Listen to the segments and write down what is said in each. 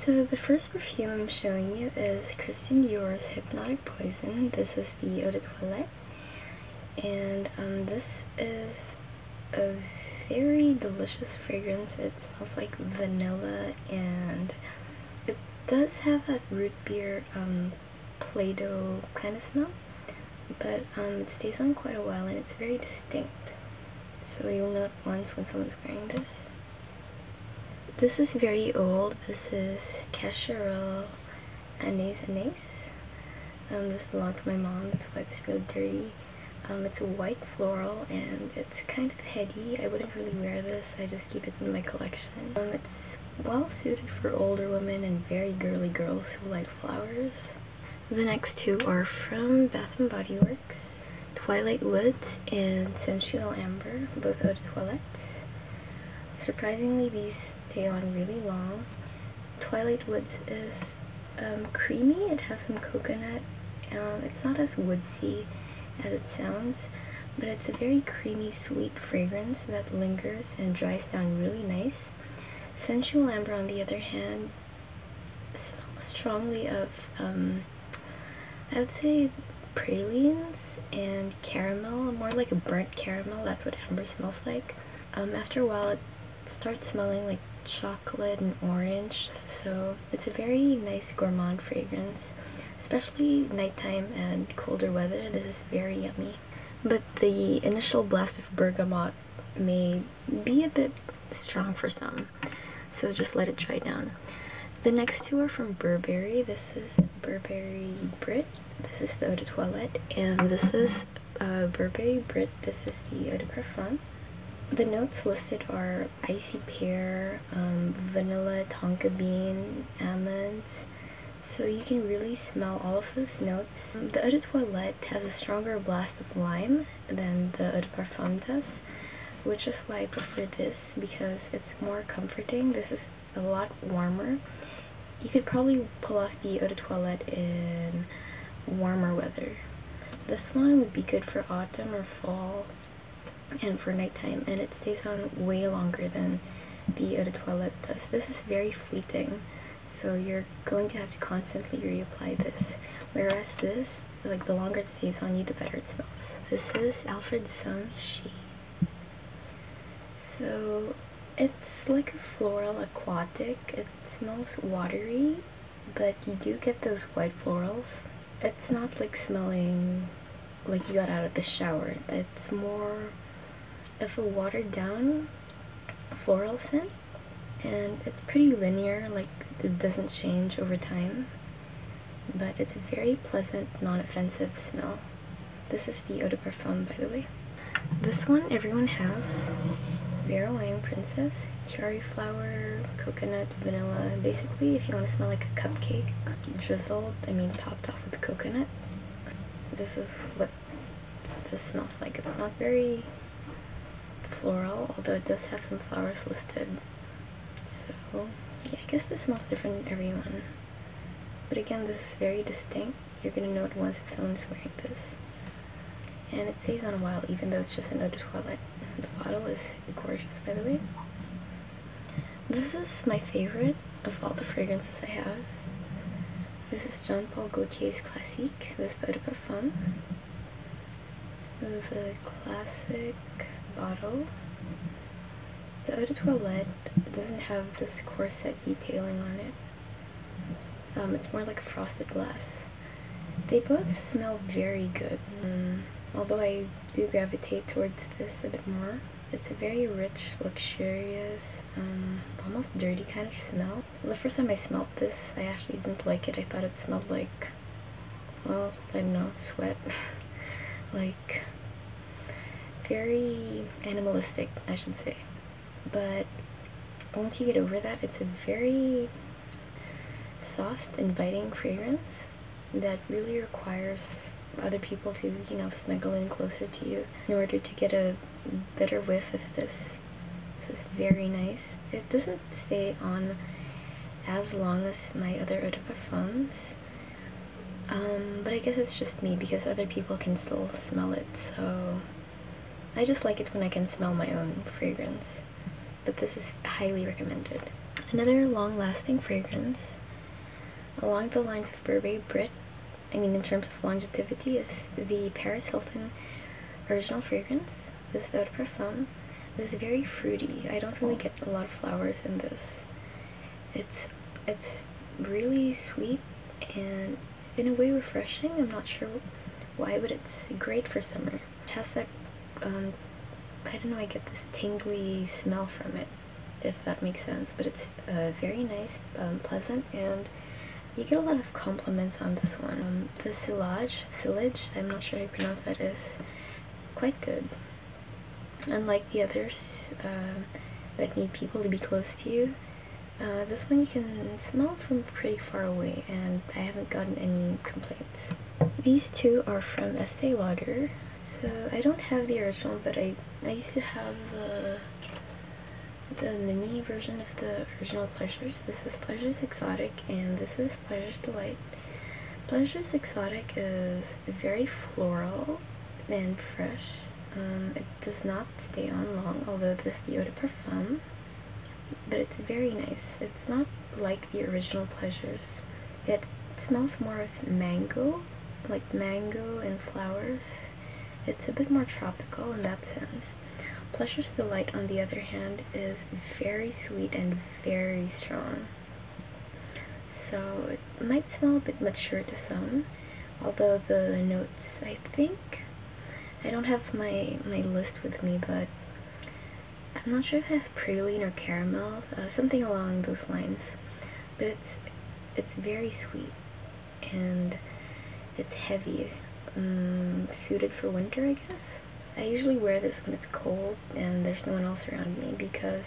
So the first perfume I'm showing you is Christian Dior's Hypnotic Poison. This is the Eau de Toilette, and this is a very delicious fragrance. It smells like vanilla, and it does have that root beer Play-Doh kind of smell, but it stays on quite a while and it's very distinct. So you'll know it once when someone's wearing this. This is very old. This is CACHAREL Anais. This belonged to my mom, that's why it's really dirty. It's a white floral and it's kind of heady. I wouldn't really wear this, I just keep it in my collection. It's well suited for older women and very girly girls who like flowers. The next two are from Bath & Body Works, Twilight Woods and Sensual Amber, both eau de toilette. Surprisingly, these stay on really long. Twilight Woods is creamy. It has some coconut. It's not as woodsy as it sounds, but it's a very creamy, sweet fragrance that lingers and dries down really nice. Sensual Amber, on the other hand, smells strongly of, I would say, pralines and caramel, more like a burnt caramel. That's what amber smells like. After a while, it starts smelling like chocolate and orange, so it's a very nice gourmand fragrance. Especially nighttime and colder weather, this is very yummy. But the initial blast of bergamot may be a bit strong for some, so just let it dry down. The next two are from Burberry. This is Burberry Brit. This is the Eau de Toilette, and this is Burberry Brit. This is the Eau de Parfum. The notes listed are icy pear, vanilla, tonka bean, almonds. So you can really smell all of those notes. The Eau de Toilette has a stronger blast of lime than the Eau de Parfum does, which is why I prefer this, because it's more comforting. This is a lot warmer. You could probably pull off the Eau de Toilette in warmer weather. This one would be good for autumn or fall and for nighttime, and it stays on way longer than the Eau de Toilette does. This is very fleeting, so you're going to have to constantly reapply this, whereas this, like, the longer it stays on you, the better it smells. This is ALFRED SUNG SHI. So it's like a floral aquatic. It smells watery, but you do get those white florals. It's not like smelling like you got out of the shower. It's more of a watered down floral scent, and it's pretty linear, like it doesn't change over time, but it's a very pleasant, non-offensive smell. This is the Eau de Parfum, by the way. This one everyone has. Vera Wang Princess, cherry flower, coconut, vanilla. Basically, if you want to smell like a cupcake, drizzled, topped off with coconut, this is what this smells like. It's not very floral, although it does have some flowers listed. So yeah, I guess this smells different in everyone. But again, this is very distinct. You're gonna know it once if someone's wearing this. And it stays on a while, even though it's just an Eau de Toilette. The bottle is gorgeous, by the way. This is my favorite of all the fragrances I have. This is Jean Paul Gaultier's Classique. This is Eau de Parfum. This is a classic bottle. The Eau de Toilette doesn't have this corset detailing on it. It's more like a frosted glass. They both smell very good. Although I do gravitate towards this a bit more. It's a very rich, luxurious, almost dirty kind of smell. The first time I smelled this, I actually didn't like it. I thought it smelled like, well, I don't know, sweat. Like, very animalistic, I should say. But once you get over that, it's a very soft, inviting fragrance that really requires other people to, snuggle in closer to you in order to get a better whiff of this. This is very nice. It doesn't stay on as long as my other Eau de Parfums, but I guess it's just me because other people can still smell it, so I just like it when I can smell my own fragrance. But this is highly recommended. Another long-lasting fragrance along the lines of Burberry Brit, in terms of longevity, is the Paris Hilton original fragrance. This Eau de Parfum. This is very fruity. I don't really get a lot of flowers in this. It's really sweet and in a way refreshing. I'm not sure why, but it's great for summer. It has that, I don't know, I get this tingly smell from it, if that makes sense, but it's very nice, pleasant, and you get a lot of compliments on this one. The sillage, I'm not sure how you pronounce that, is quite good. Unlike the others that need people to be close to you, this one you can smell from pretty far away, and I haven't gotten any complaints. These two are from Estee Lauder, so I don't have the original, but I used to have the mini version of the original Pleasures. This is Pleasures Exotic, and this is Pleasures Delight. Pleasures Exotic is very floral and fresh. It does not stay on long, although this is the Eau de Parfum, but it's very nice. It's not like the original Pleasures. It smells more of mango, like mango and flowers. It's a bit more tropical in that sense. Pleasures Delight, on the other hand, is very sweet and very strong. So it might smell a bit mature to some, although the notes, I think, I don't have my list with me, but I'm not sure if it has praline or caramel, something along those lines. But it's very sweet, and it's heavy, suited for winter, I guess. I usually wear this when it's cold and there's no one else around me because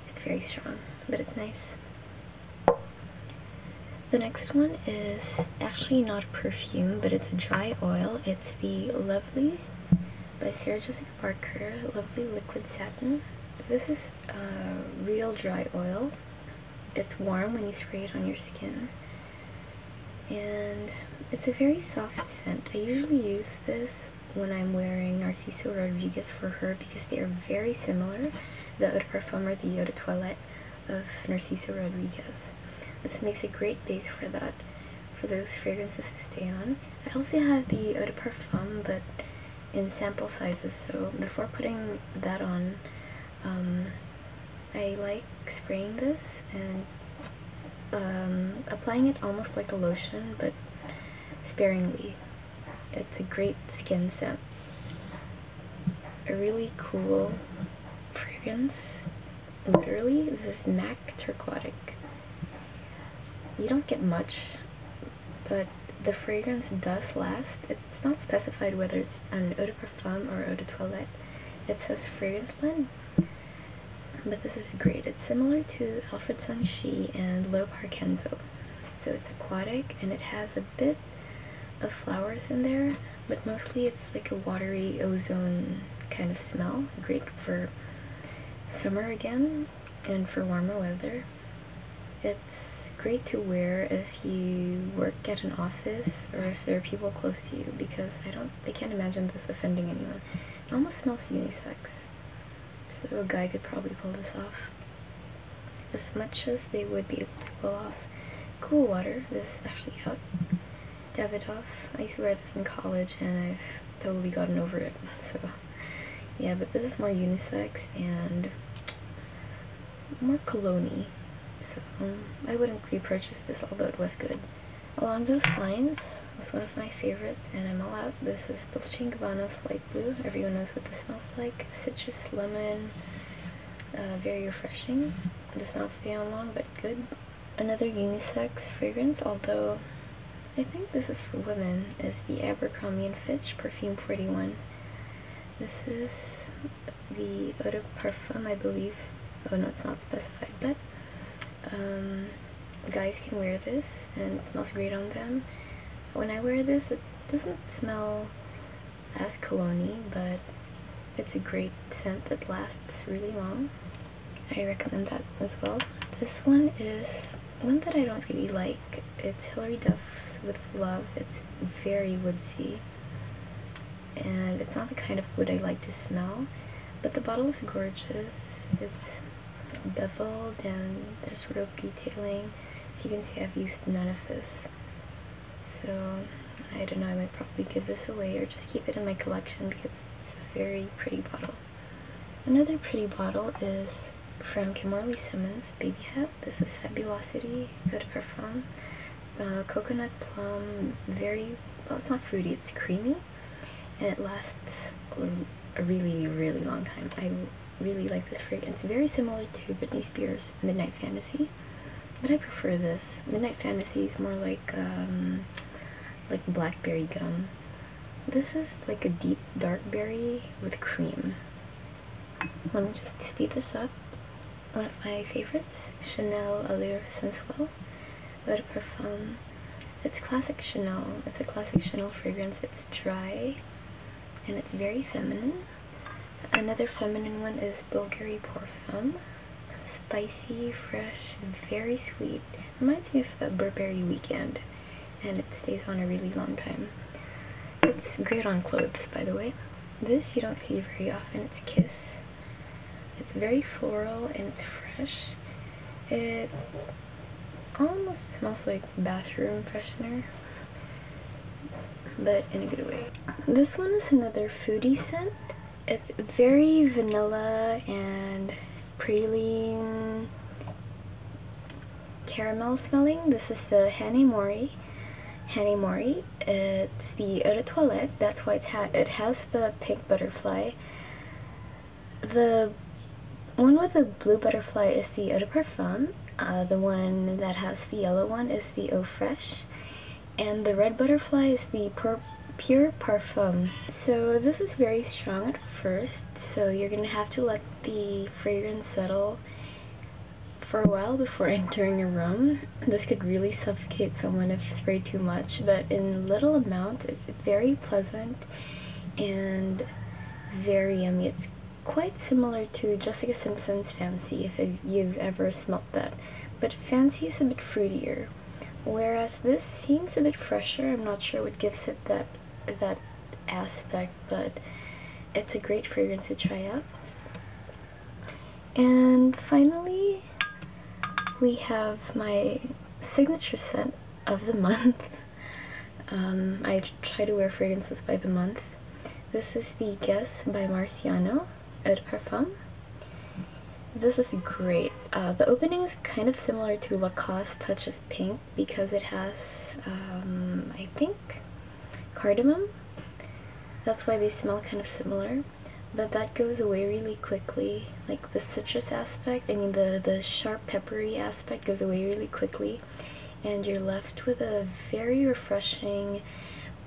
it's very strong, but it's nice. The next one is actually not a perfume, but it's a dry oil. It's the Lovely by Sarah Jessica Parker, Lovely Liquid Satin. This is a real dry oil. It's warm when you spray it on your skin, and it's a very soft scent. I usually use this when I'm wearing Narciso Rodriguez for her because they are very similar, the Eau de Parfum or the Eau de Toilette of Narciso Rodriguez. This makes a great base for that, for those fragrances to stay on. I also have the Eau de Parfum, but in sample sizes, so before putting that on, I like spraying this and applying it almost like a lotion, but sparingly. It's a great skin scent. A really cool fragrance. Literally, this is M.A.C Turquotic. You don't get much, but the fragrance does last. It's not specified whether it's an Eau de Parfum or Eau de Toilette. It says fragrance blend, but this is great. It's similar to Alfred Sung Shi and Leopard Kenzo. So it's aquatic, and it has a bit of flowers in there, but mostly it's like a watery ozone kind of smell. Great for summer again, and for warmer weather. It's great to wear if you work at an office or if there are people close to you, because I can't imagine this offending anyone. It almost smells unisex, so a guy could probably pull this off as much as they would be able to pull off Cool Water. This is actually out. Davidoff. I used to wear this in college and I've totally gotten over it, so yeah, but this is more unisex and more cologne-y, so I wouldn't repurchase this, although it was good. Along those lines, it's one of my favorites, and I'm all out. This is Dolce & Gabbana's Light Blue. Everyone knows what this smells like. Citrus, lemon, very refreshing. Does not stay on long, but good. Another unisex fragrance, although I think this is for women, is the Abercrombie and Fitch Perfume 41. This is the Eau de Parfum, I believe. Oh no, it's not specified, but guys can wear this and it smells great on them. When I wear this, it doesn't smell as cologne-y, but it's a great scent that lasts really long. I recommend that as well. This one is one that I don't really like. It's Hilary Duff's With Love. It's very woodsy, and it's not the kind of wood I like to smell, but the bottle is gorgeous. It's beveled and there's rope detailing. So you can see I've used none of this. So I don't know, I might probably give this away or just keep it in my collection because it's a very pretty bottle. Another pretty bottle is from Kimberly Simmons Baby Hat. This is Fabulosity Eau de Parfum. Coconut plum, very, well, it's not fruity, it's creamy, and it lasts a really, really long time. I really like this fragrance. Very similar to Britney Spears' Midnight Fantasy, but I prefer this. Midnight Fantasy is more like blackberry gum. This is like a deep dark berry with cream. Let me just speed this up. One of my favorites, Chanel Allure Sensual Eau de Parfum. It's classic Chanel. It's a classic Chanel fragrance. It's dry and it's very feminine. Another feminine one is Bvlgari Perfume. Spicy, fresh, very sweet. Reminds me of the Burberry Weekend, and it stays on a really long time. It's great on clothes, by the way. This you don't see very often. It's Kiss. It's very floral and it's fresh. It almost smells like bathroom freshener, but in a good way. This one is another foodie scent. It's very vanilla and praline caramel smelling. This is the Hanae Mori. Hanae Mori. It's the Eau de Toilette. That's why it has the pink butterfly. The one with the blue butterfly is the Eau de Parfum. The one that has the yellow one is the Eau Fraiche. And the red butterfly is the Pure Parfum. So this is very strong at first, so you're going to have to let the fragrance settle for a while before entering your room. This could really suffocate someone if sprayed too much, but in little amounts it's very pleasant and very yummy. It's quite similar to Jessica Simpson's Fancy, if you've ever smelt that. But Fancy is a bit fruitier, whereas this seems a bit fresher. I'm not sure what gives it that aspect, but it's a great fragrance to try out. And finally, we have my signature scent of the month. I try to wear fragrances by the month. This is the Guess by Marciano Eau de Parfum. This is great. The opening is kind of similar to Lacoste Touch of Pink because it has, I think, cardamom. That's why they smell kind of similar. But that goes away really quickly. Like the citrus aspect, the sharp peppery aspect goes away really quickly. And you're left with a very refreshing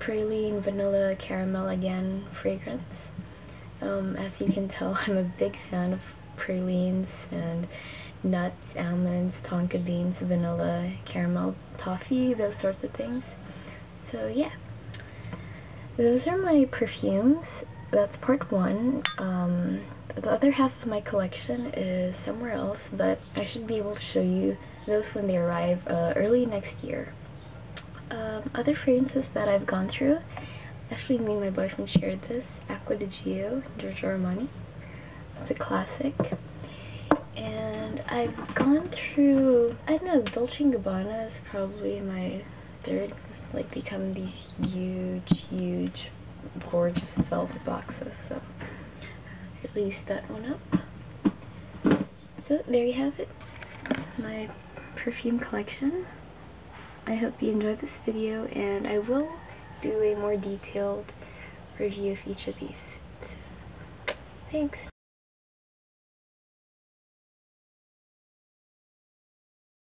praline, vanilla, caramel again fragrance. As you can tell, I'm a big fan of pralines and nuts, almonds, tonka beans, vanilla, caramel, toffee, those sorts of things. So yeah, those are my perfumes. That's part one. The other half of my collection is somewhere else, but I should be able to show you those when they arrive early next year. Other fragrances that I've gone through, actually me and my boyfriend shared this, Acqua di Giorgio Armani. It's a classic. And I've gone through, I don't know, Dolce & Gabbana is probably my third. Like, they come in these huge, gorgeous velvet boxes, so at least that one up. So there you have it, my perfume collection. I hope you enjoyed this video, and I will do a more detailed review of each of these. Thanks.